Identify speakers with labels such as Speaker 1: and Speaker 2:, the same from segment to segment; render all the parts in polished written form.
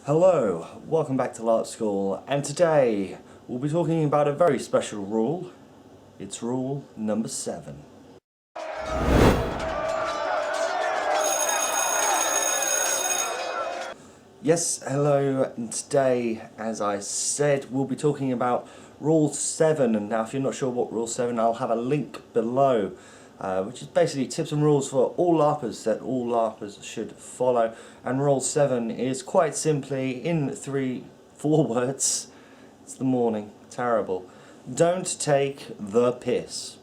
Speaker 1: Hello, welcome back to LARP School, and today we'll be talking about a very special rule. It's rule number 7. Yes, hello, and today, as I said, we'll be talking about rule 7, and now if you're not sure what rule 7, I'll have a link below, which is basically tips and rules for all LARPers that all LARPers should follow. And rule 7 is quite simply, in 4 words, it's the morning, terrible. Don't take the piss.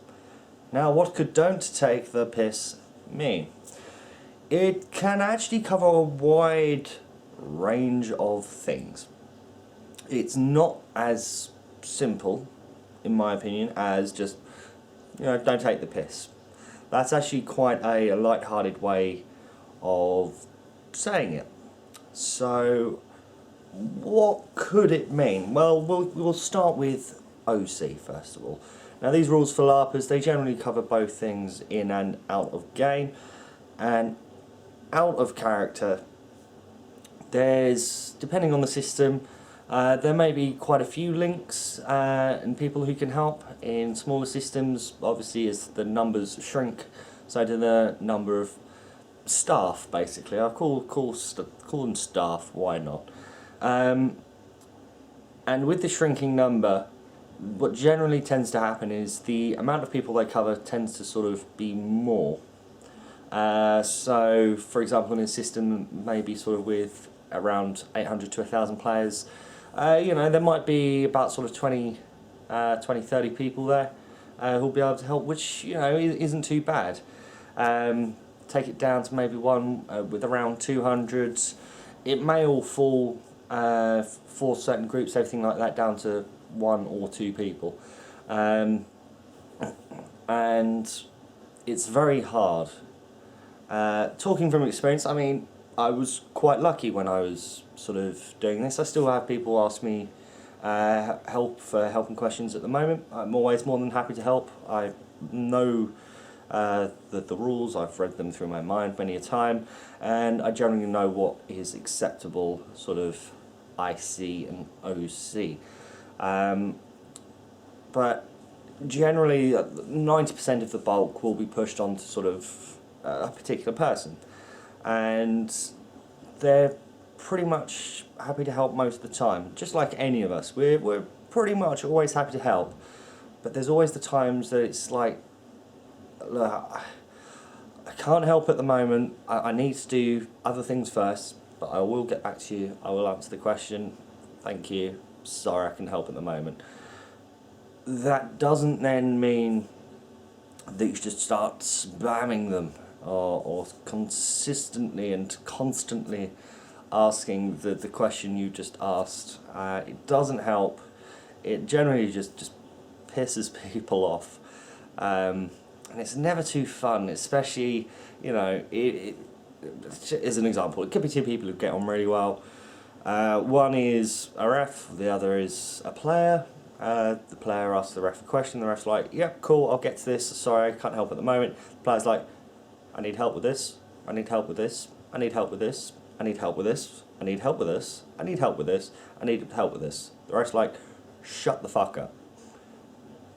Speaker 1: Now what could don't take the piss mean? It can actually cover a wide range of things. It's not as simple, in my opinion, as just, don't take the piss. That's actually quite a light-hearted way of saying it. So, what could it mean? Well, we'll start with OC first of all. Now, these rules for LARPers, they generally cover both things in and out of game, and out of character. There's, depending on the system, there may be quite a few links and people who can help. In smaller systems, obviously, as the numbers shrink, so do the number of staff, basically. I'll call them staff, why not? And with the shrinking number, what generally tends to happen is the amount of people they cover tends to sort of be more. So, for example, in a system maybe sort of with around 800 to 1,000 players, there might be about sort of 20, 30 people there who'll be able to help, which, isn't too bad. Take it down to maybe one with around 200. It may all fall for certain groups, everything like that, down to 1 or 2 people. And it's very hard. Talking from experience, I mean, I was quite lucky when I was sort of doing this. I still have people ask me help for helping questions at the moment. I'm always more than happy to help. I know the rules, I've read them through my mind many a time, and I generally know what is acceptable sort of IC and OC. But generally 90% of the bulk will be pushed onto sort of a particular person, and they're pretty much happy to help most of the time. Just like any of us, we're pretty much always happy to help, but there's always the times that it's like, look, I can't help at the moment, I need to do other things first, but I will get back to you, I will answer the question, thank you, sorry I can help at the moment. That doesn't then mean that you should just start spamming them or consistently and constantly asking the question you just asked. It doesn't help. It generally just pisses people off. And it's never too fun, especially, as an example, it could be 2 people who get on really well. One is a ref, the other is a player. The player asks the ref a question, the ref's like, yep, cool, I'll get to this, sorry, I can't help at the moment. The player's like, I need help with this, I need help with this, I need help with this, I need help with this, I need help with this, I need help with this, I need help with this. The ref's like, shut the fuck up.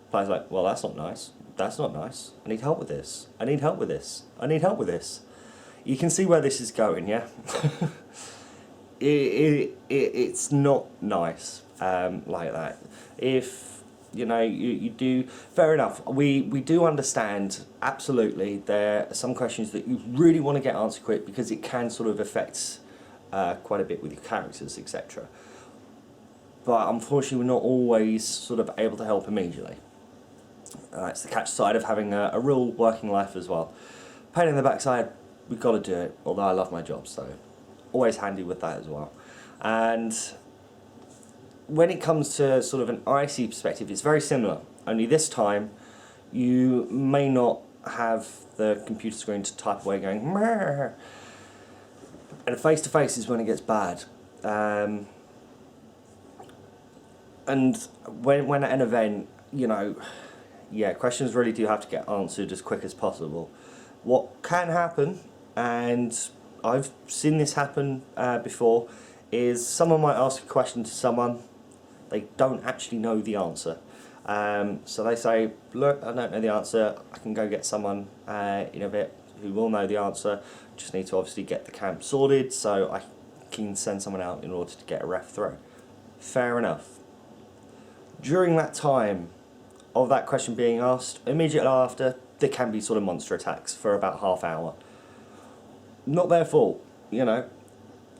Speaker 1: The player's like, well, that's not nice, that's not nice, I need help with this, I need help with this, I need help with this. You can see where this is going, yeah? It's not nice like that. If you do, fair enough, we do understand, absolutely, there are some questions that you really want to get answered quick because it can sort of affect quite a bit with your characters, etc. But unfortunately we're not always sort of able to help immediately. It's the catch side of having a real working life as well. Pain in the backside, we've got to do it, although I love my job, so always handy with that as well. And when it comes to sort of an IC perspective, it's very similar, only this time you may not have the computer screen to type away going "Mrr." And face-to-face is when it gets bad. And when at an event, questions really do have to get answered as quick as possible. What can happen, and I've seen this happen before, is someone might ask a question to someone, they don't actually know the answer. So they say, look, I don't know the answer, I can go get someone in a bit who will know the answer, just need to obviously get the camp sorted, so I can send someone out in order to get a ref through. Fair enough. During that time of that question being asked, immediately after, there can be sort of monster attacks for about half hour. Not their fault, you know.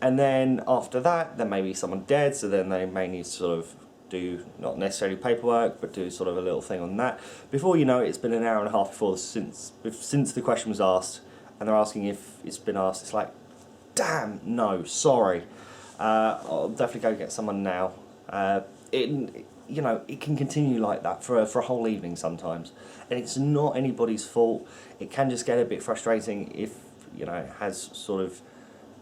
Speaker 1: And then after that, there may be someone dead, so then they may need to sort of do, not necessarily paperwork, but do sort of a little thing on that. Before you know it, it's been an hour and a half since the question was asked, and they're asking if it's been asked. It's like, damn, no, sorry. I'll definitely go get someone now. You know, it can continue like that for a whole evening sometimes, and it's not anybody's fault. It can just get a bit frustrating if, you know, it has sort of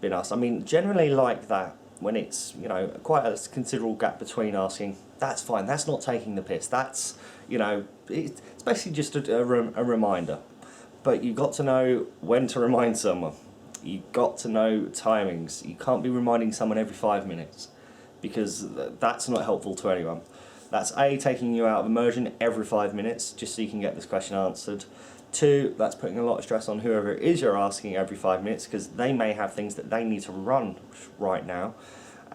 Speaker 1: been asked. I mean, generally like that, when it's, you know, quite a considerable gap between asking, that's fine, that's not taking the piss, that's, you know, it's basically just a reminder. But you've got to know when to remind someone. You've got to know timings. You can't be reminding someone every 5 minutes, because that's not helpful to anyone. That's A, taking you out of immersion every 5 minutes, just so you can get this question answered. 2, that's putting a lot of stress on whoever it is you're asking every 5 minutes, because they may have things that they need to run right now.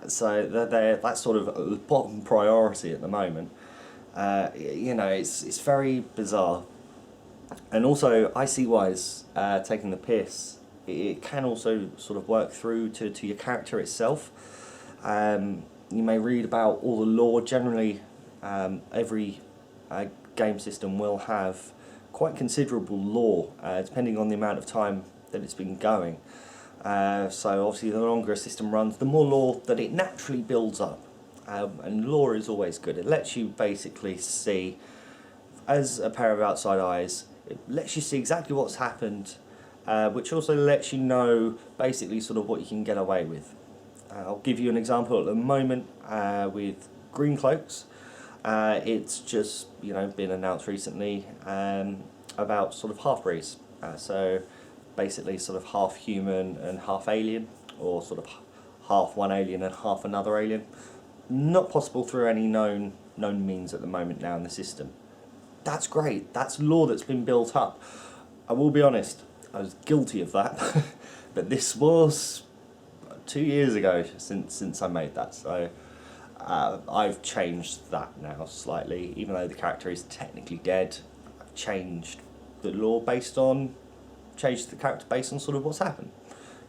Speaker 1: So that's sort of bottom priority at the moment. You know, it's very bizarre. And also, IC-wise, taking the piss, it can also sort of work through to your character itself. You may read about all the lore. Generally, every game system will have quite considerable lore, depending on the amount of time that it's been going. So obviously the longer a system runs, the more lore that it naturally builds up. And lore is always good. It lets you basically see, as a pair of outside eyes, it lets you see exactly what's happened, which also lets you know basically sort of what you can get away with. I'll give you an example at the moment with Green Cloaks. It's just, you know, been announced recently about sort of half-breeds. So basically sort of half human and half alien, or sort of half one alien and half another alien. Not possible through any known means at the moment now in the system. That's great. That's lore that's been built up. I will be honest, I was guilty of that, but this was 2 years ago since I made that, so I've changed that now slightly. Even though the character is technically dead, I've changed the lore changed the character based on sort of what's happened.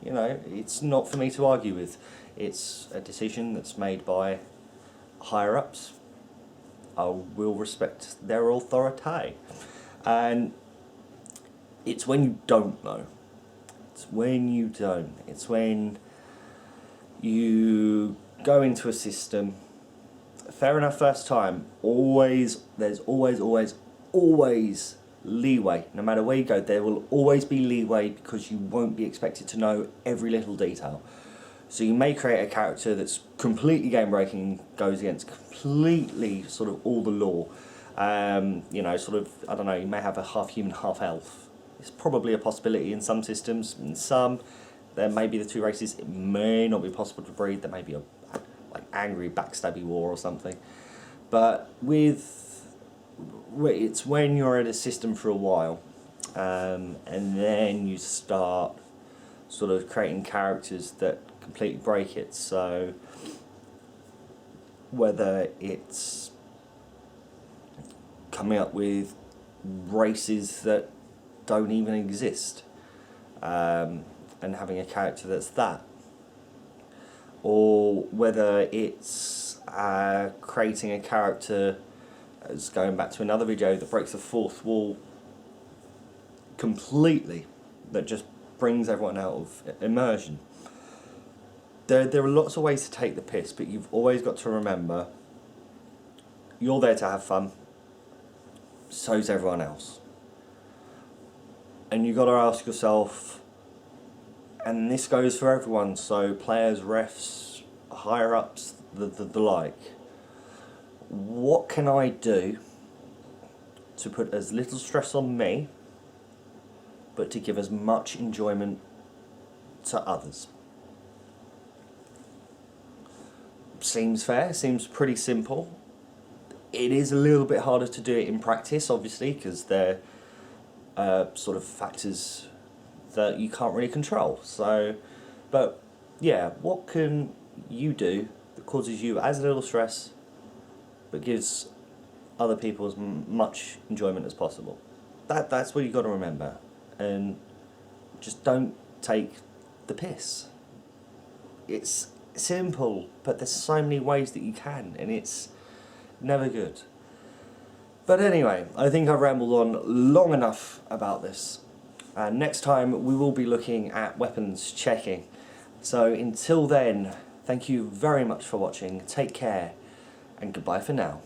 Speaker 1: You know, it's not for me to argue with. It's a decision that's made by higher ups. I will respect their authority. And it's when you don't know. It's when you don't. It's when you go into a system. Fair enough, first time. There's always leeway. No matter where you go, there will always be leeway, because you won't be expected to know every little detail. So you may create a character that's completely game breaking, goes against completely sort of all the lore. You know, sort of, I don't know, you may have a half human, half elf. It's probably a possibility in some systems. In some, there may be the two races. It may not be possible to breed. There may be a like angry backstabby war or something. But it's when you're in a system for a while, and then you start sort of creating characters that completely break it. So whether it's coming up with races that don't even exist, and having a character that's that, or whether it's creating a character, as going back to another video, that breaks the fourth wall completely, that just brings everyone out of immersion. There are lots of ways to take the piss, but you've always got to remember, you're there to have fun, so's everyone else. And you've got to ask yourself, and this goes for everyone, so players, refs, higher ups, the like, what can I do to put as little stress on me, but to give as much enjoyment to others? seems fair, seems pretty simple. It is a little bit harder to do it in practice, obviously, because they're sort of factors that you can't really control. So, but yeah, what can you do that causes you as little stress but gives other people as much enjoyment as possible? That's what you've got to remember. And just don't take the piss. It's simple, but there's so many ways that you can, and it's never good. But anyway, I think I've rambled on long enough about this. Next time we will be looking at weapons checking. So until then, thank you very much for watching, take care, and goodbye for now.